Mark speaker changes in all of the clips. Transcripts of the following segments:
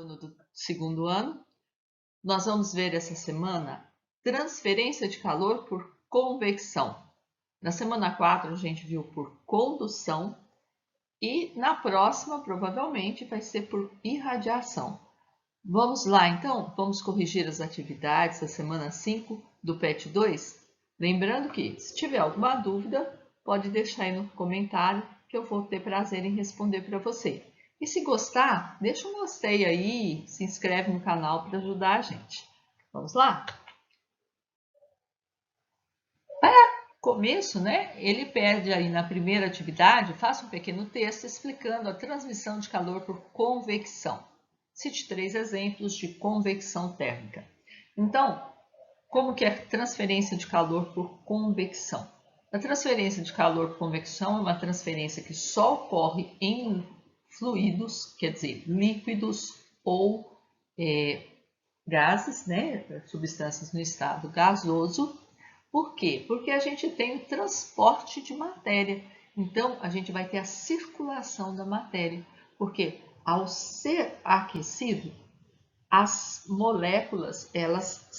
Speaker 1: aluno do segundo ano. Nós vamos ver essa semana transferência de calor por convecção. Na semana 4 a gente viu por condução e na próxima provavelmente vai ser por irradiação. Vamos lá então, vamos corrigir as atividades da semana 5 do PET 2. Lembrando que se tiver alguma dúvida, pode deixar aí no comentário que eu vou ter prazer em responder para você. E se gostar, deixa um gostei aí, se inscreve no canal para ajudar a gente. Vamos lá? Para começo, né? Ele pede aí na primeira atividade, faça um pequeno texto explicando a transmissão de calor por convecção. Cite 3 exemplos de convecção térmica. Então, como que é transferência de calor por convecção? A transferência de calor por convecção é uma transferência que só ocorre em fluidos, quer dizer, líquidos ou gases, né? Substâncias no estado gasoso. Por quê? Porque a gente tem o transporte de matéria. Então, a gente vai ter a circulação da matéria. Porque ao ser aquecido, as moléculas elas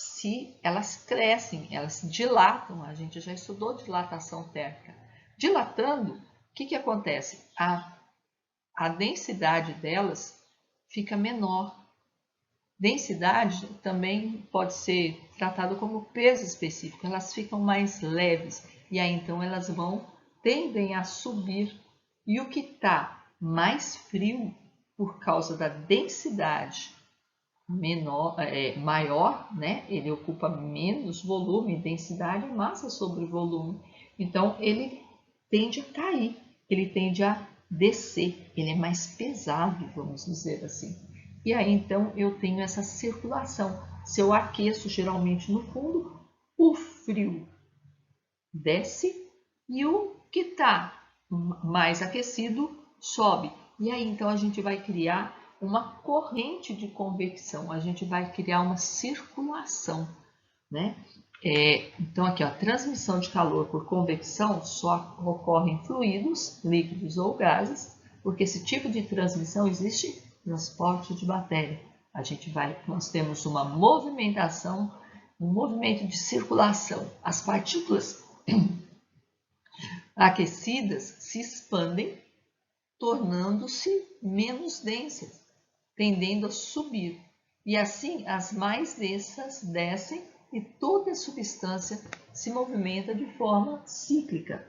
Speaker 1: crescem, elas dilatam. A gente já estudou dilatação térmica. Dilatando, o que acontece? A densidade delas fica menor. Densidade também pode ser tratado como peso específico. Elas ficam mais leves e aí então elas tendem a subir. E o que está mais frio por causa da densidade maior, né? Ele ocupa menos volume, densidade, massa sobre volume. Então, ele tende a cair, ele tende a descer, ele é mais pesado, vamos dizer assim. E aí, então, eu tenho essa circulação. Se eu aqueço geralmente no fundo, o frio desce e o que está mais aquecido sobe. E aí, então, a gente vai criar uma corrente de convecção, a gente vai criar uma circulação, né? Então, aqui, ó, transmissão de calor por convecção só ocorre em fluidos, líquidos ou gases, porque esse tipo de transmissão existe transporte de matéria. Nós temos uma movimentação, um movimento de circulação. As partículas aquecidas se expandem, tornando-se menos densas, tendendo a subir. E assim, as mais densas descem e toda a substância se movimenta de forma cíclica.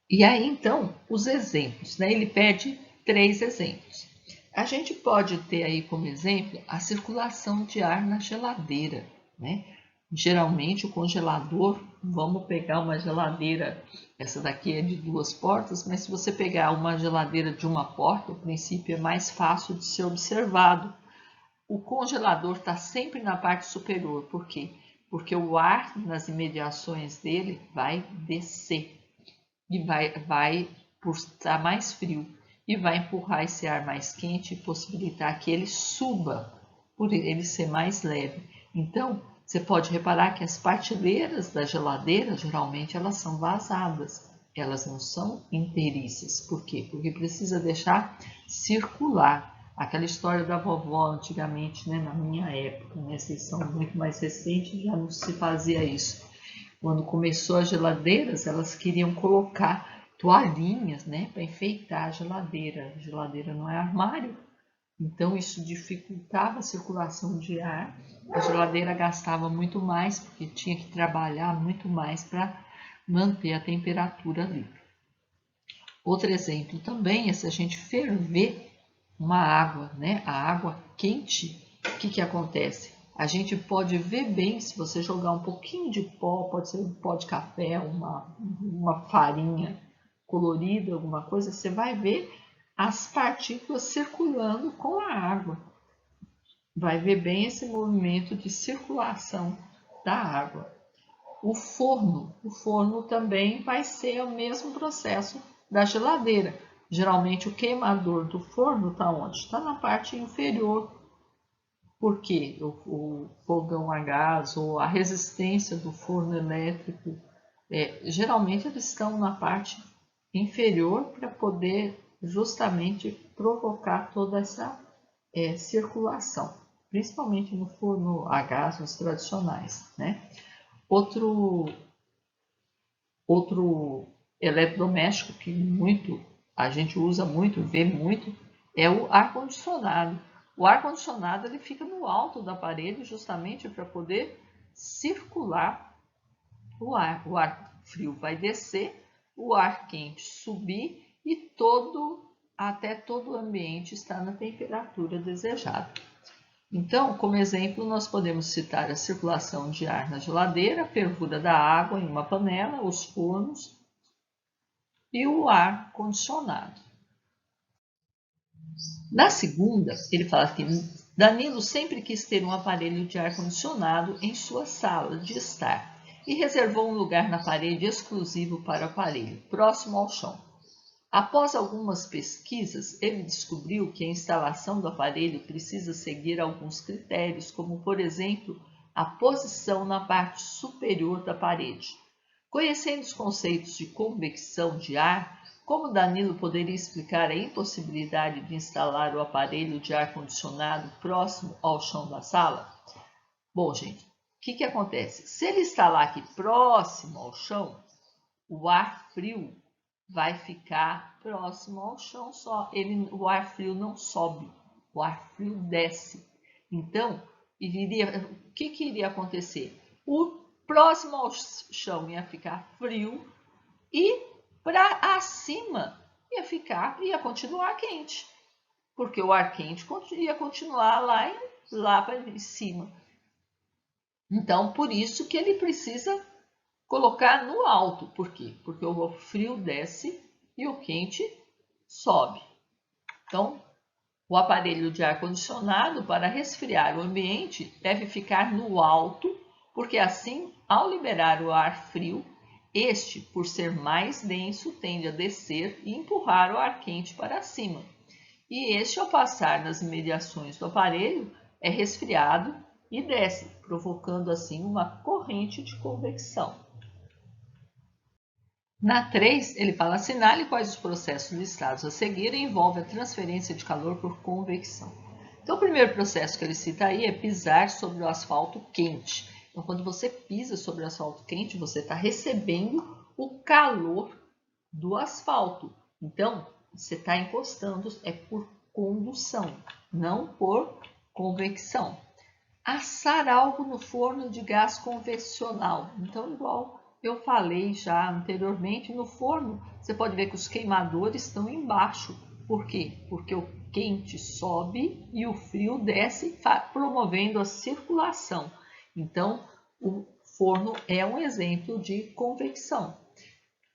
Speaker 1: E aí, então, os exemplos, né? Ele pede 3 exemplos. A gente pode ter aí como exemplo a circulação de ar na geladeira, né? Geralmente o congelador, vamos pegar uma geladeira, essa daqui é de 2 portas, mas se você pegar uma geladeira de uma porta, o princípio é mais fácil de ser observado. O congelador está sempre na parte superior, por quê? Porque o ar nas imediações dele vai descer e vai por estar mais frio e vai empurrar esse ar mais quente e possibilitar que ele suba, por ele ser mais leve. Então, você pode reparar que as prateleiras da geladeira, geralmente, elas são vazadas. Elas não são inteiriças. Por quê? Porque precisa deixar circular. Aquela história da vovó antigamente, né, na minha época, né, vocês são muito mais recentes, já não se fazia isso. Quando começou as geladeiras, elas queriam colocar toalhinhas, né, para enfeitar a geladeira. A geladeira não é armário, então isso dificultava a circulação de ar. A geladeira gastava muito mais, porque tinha que trabalhar muito mais para manter a temperatura ali. Outro exemplo também é se a gente ferver uma água, né? A água quente, o que acontece? A gente pode ver bem, se você jogar um pouquinho de pó, pode ser um pó de café, uma farinha colorida, alguma coisa, você vai ver as partículas circulando com a água. Vai ver bem esse movimento de circulação da água. O forno também vai ser o mesmo processo da geladeira. Geralmente o queimador do forno está onde? Está na parte inferior. Por quê? O fogão a gás ou a resistência do forno elétrico, geralmente eles estão na parte inferior para poder justamente provocar toda essa circulação, principalmente no forno a gás, os tradicionais, né? Outro eletrodoméstico que a gente usa muito, vê muito, é o ar-condicionado. O ar-condicionado ele fica no alto do aparelho justamente para poder circular o ar. O ar frio vai descer, o ar quente subir e até todo o ambiente está na temperatura desejada. Então, como exemplo, nós podemos citar a circulação de ar na geladeira, a fervura da água em uma panela, os fornos e o ar condicionado. Na segunda, ele fala que Danilo sempre quis ter um aparelho de ar condicionado em sua sala de estar e reservou um lugar na parede exclusivo para o aparelho, próximo ao chão. Após algumas pesquisas, ele descobriu que a instalação do aparelho precisa seguir alguns critérios, como, por exemplo, a posição na parte superior da parede. Conhecendo os conceitos de convecção de ar, como Danilo poderia explicar a impossibilidade de instalar o aparelho de ar-condicionado próximo ao chão da sala? Bom, gente, o que acontece? Se ele instalar aqui próximo ao chão, o ar frio vai ficar próximo ao chão só. O ar frio não sobe, o ar frio desce. Então, o que iria acontecer? O próximo ao chão ia ficar frio e para acima ia continuar quente, porque o ar quente ia continuar lá para cima. Então, por isso que ele precisa colocar no alto. Por quê? Porque o frio desce e o quente sobe. Então, o aparelho de ar-condicionado, para resfriar o ambiente, deve ficar no alto, porque assim, ao liberar o ar frio, este, por ser mais denso, tende a descer e empurrar o ar quente para cima. E este, ao passar nas imediações do aparelho, é resfriado e desce, provocando assim uma corrente de convecção. Na 3, ele fala: assinale quais os processos listados a seguir e envolve a transferência de calor por convecção. Então, o primeiro processo que ele cita aí é pisar sobre o asfalto quente. Então, quando você pisa sobre o asfalto quente, você está recebendo o calor do asfalto. Então, você está encostando, é por condução, não por convecção. Assar algo no forno de gás convencional. Então, igual eu falei já anteriormente, no forno você pode ver que os queimadores estão embaixo. Por quê? Porque o quente sobe e o frio desce, promovendo a circulação. Então, o forno é um exemplo de convecção.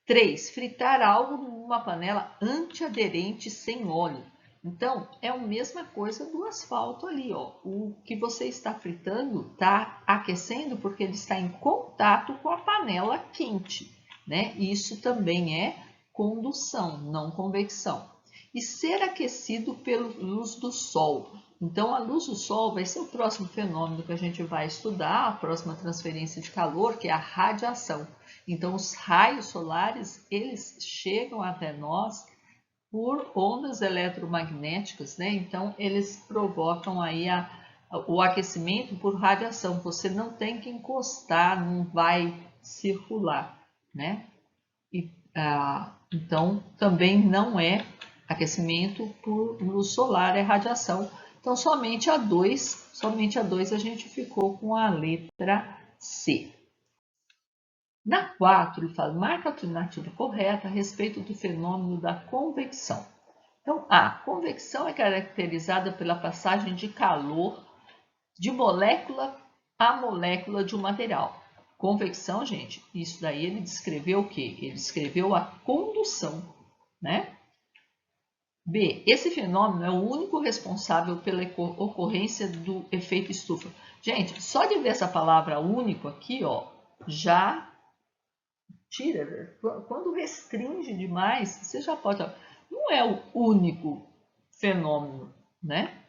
Speaker 1: 3. Fritar algo numa panela antiaderente sem óleo. Então, é a mesma coisa do asfalto ali, ó. O que você está fritando está aquecendo porque ele está em contato com a panela quente, né? Isso também é condução, não convecção. E ser aquecido pela luz do sol. Então, a luz do sol vai ser o próximo fenômeno que a gente vai estudar, a próxima transferência de calor, que é a radiação. Então, os raios solares, eles chegam até nós por ondas eletromagnéticas, né? Então, eles provocam aí o aquecimento por radiação. Você não tem que encostar, não vai circular, né? Então, também não é aquecimento por luz solar, é radiação. Então, somente a 2 a gente ficou com a letra C. Na 4, ele fala: marca a alternativa correta a respeito do fenômeno da convecção. Então, a convecção é caracterizada pela passagem de calor de molécula a molécula de um material. Convecção, gente, isso daí ele descreveu o quê? Ele descreveu a condução, né? B. Esse fenômeno é o único responsável pela ocorrência do efeito estufa. Gente, só de ver essa palavra único aqui, ó, já tira. Quando restringe demais, você já pode... Não é o único fenômeno, né?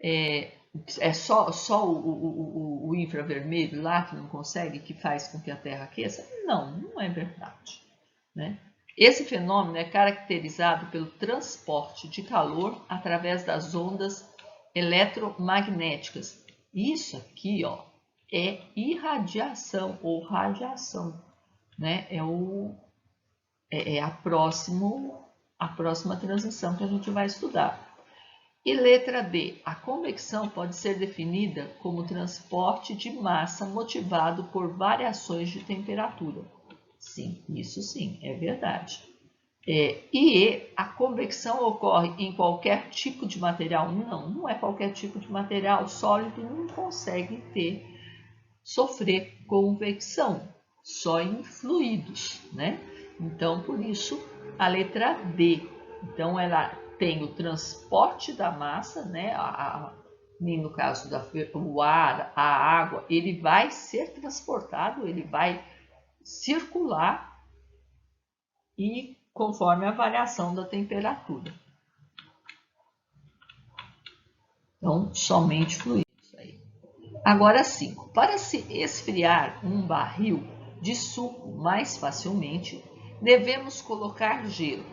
Speaker 1: É só o infravermelho lá que não consegue, que faz com que a Terra aqueça? Não, não é verdade, né? Esse fenômeno é caracterizado pelo transporte de calor através das ondas eletromagnéticas. Isso aqui, ó, é irradiação ou radiação, né? É a próxima transição que a gente vai estudar. E letra B, a convecção pode ser definida como transporte de massa motivado por variações de temperatura. Sim, isso sim, é verdade. E a convecção ocorre em qualquer tipo de material? Não, não é qualquer tipo de material. Sólido não consegue sofrer convecção, só em fluidos, né? Então, por isso, a letra D. Então, ela tem o transporte da massa, né? No caso o ar, a água, ele vai ser transportado, ele vai circular e conforme a variação da temperatura. Então, somente fluidos. Agora 5. Para se esfriar um barril de suco mais facilmente, devemos colocar gelo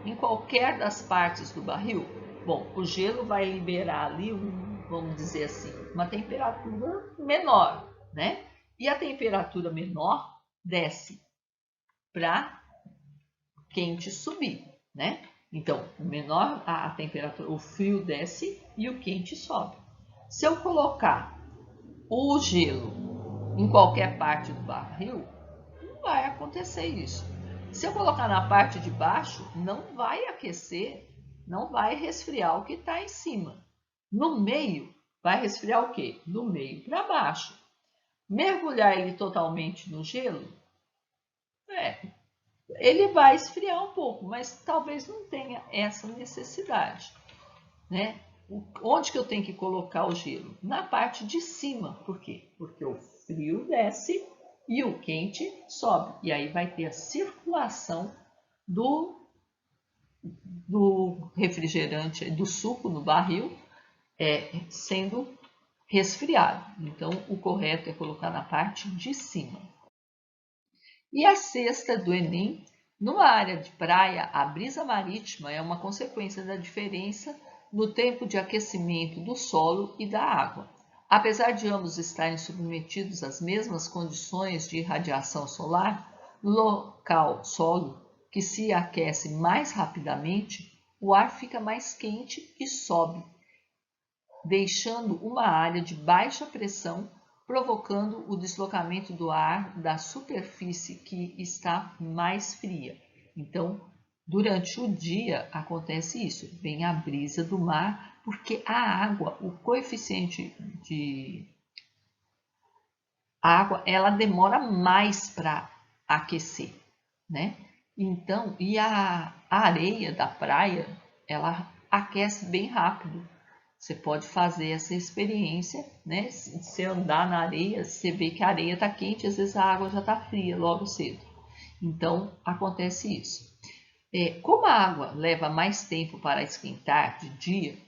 Speaker 1: em qualquer das partes do barril. Bom, o gelo vai liberar ali, vamos dizer assim, uma temperatura menor, né? E a temperatura menor desce para quente subir, né? Então, o menor a temperatura, o frio desce e o quente sobe. Se eu colocar o gelo em qualquer parte do barril, não vai acontecer isso. Se eu colocar na parte de baixo, não vai aquecer, não vai resfriar o que está em cima. No meio, vai resfriar o quê? Do meio para baixo. Mergulhar ele totalmente no gelo, ele vai esfriar um pouco, mas talvez não tenha essa necessidade, né? Onde que eu tenho que colocar o gelo? Na parte de cima. Por quê? Porque o frio desce e o quente sobe. E aí vai ter a circulação do refrigerante, do suco no barril, sendo resfriado. Então, o correto é colocar na parte de cima. E a sexta do Enem, numa área de praia, a brisa marítima é uma consequência da diferença no tempo de aquecimento do solo e da água. Apesar de ambos estarem submetidos às mesmas condições de irradiação solar, no local solo, que se aquece mais rapidamente, o ar fica mais quente e sobe, deixando uma área de baixa pressão, provocando o deslocamento do ar da superfície que está mais fria. Então, durante o dia acontece isso, vem a brisa do mar, porque a água, o coeficiente de água, ela demora mais para aquecer, né? Então, e a areia da praia, ela aquece bem rápido. Você pode fazer essa experiência, né? Se você andar na areia, você vê que a areia está quente, às vezes a água já está fria logo cedo. Então, acontece isso. Como a água leva mais tempo para esquentar de dia,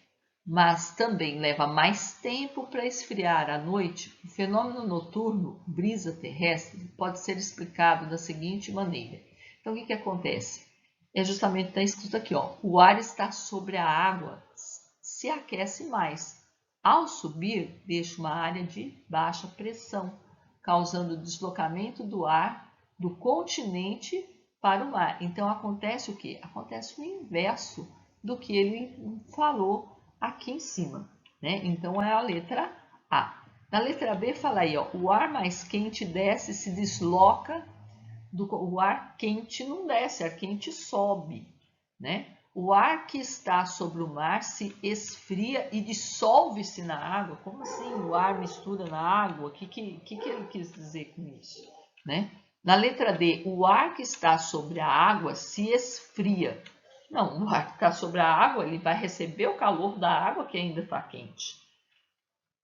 Speaker 1: mas também leva mais tempo para esfriar à noite, o fenômeno noturno, brisa terrestre, pode ser explicado da seguinte maneira. Então, o que acontece? É justamente está escrito aqui, ó, o ar está sobre a água, se aquece mais. Ao subir, deixa uma área de baixa pressão, causando o deslocamento do ar do continente para o mar. Então, acontece o quê? Acontece o inverso do que ele falou aqui em cima, né? Então, é a letra A. Na letra B, fala aí, ó, o ar mais quente desce, se desloca, o ar quente não desce, o ar quente sobe, né? O ar que está sobre o mar se esfria e dissolve-se na água. Como assim o ar mistura na água? O que ele quis dizer com isso, né? Na letra D, o ar que está sobre a água se esfria. Não, o ar que está sobre a água, ele vai receber o calor da água que ainda está quente.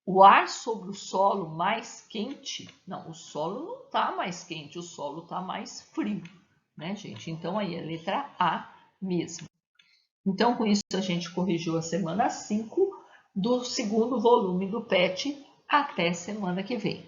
Speaker 1: O ar sobre o solo mais quente, não, o solo não está mais quente, o solo está mais frio, né, gente? Então, aí é a letra A mesmo. Então, com isso, a gente corrigiu a semana 5 do segundo volume do PET. Até semana que vem.